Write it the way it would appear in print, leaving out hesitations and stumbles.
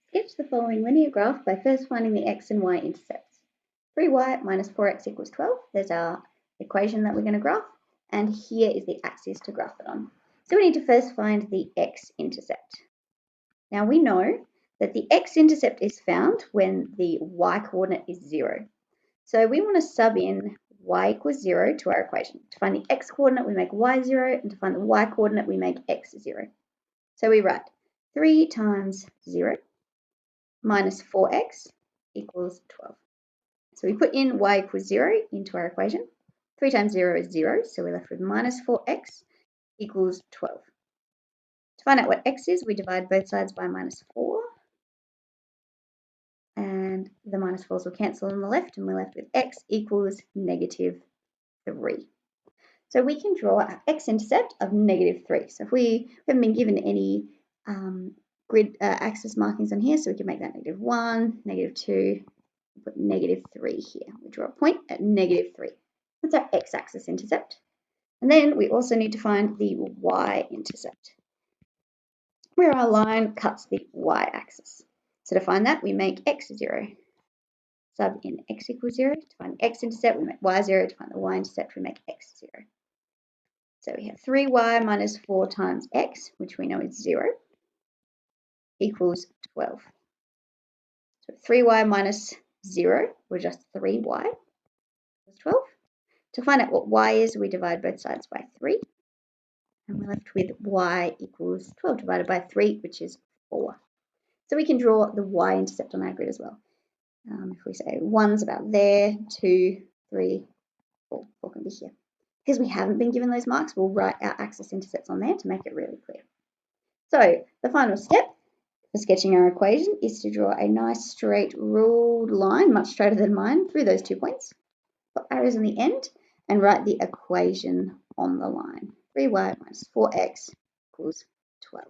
Sketch the following linear graph by first finding the x and y intercepts. 3y minus 4x equals 12. There's our equation that we're going to graph, and here is the axis to graph it on. So we need to first find the x-intercept. Now we know that the x-intercept is found when the y-coordinate is 0. So we want to sub in y equals 0 to our equation. To find the x-coordinate, we make y 0, and to find the y-coordinate, we make x 0. So we write 3 times 0 minus 4x equals 12. So we put in y equals 0 into our equation. 3 times 0 is 0, so we're left with minus 4x equals 12. To find out what x is, we divide both sides by minus 4. And the minus 4s will cancel on the left, and we're left with x equals negative 3. So we can draw our x-intercept of negative 3. So if we haven't been given any grid axis markings on here, so we can make that negative 1, negative 2, put negative 3 here. We draw a point at negative 3. That's our x-axis intercept. And then we also need to find the y-intercept, where our line cuts the y-axis. So to find that, we make x 0. Sub in x equals 0. To find the x-intercept, we make y 0. To find the y-intercept, we make x 0. So we have 3y minus 4 times x, which we know is 0, equals 12. So 3y minus 0, or just 3y, equals 12. To find out what y is, we divide both sides by 3. And we're left with y equals 12 divided by 3, which is 4. So we can draw the y-intercept on our grid as well. If we say 1's about there, 2, 3, 4, 4 can be here. Because we haven't been given those marks, we'll write our axis intercepts on there to make it really clear. So the final step for sketching our equation is to draw a nice straight ruled line, much straighter than mine, through those 2 points. Put arrows on the end and write the equation on the line. 3y minus 4x equals 12.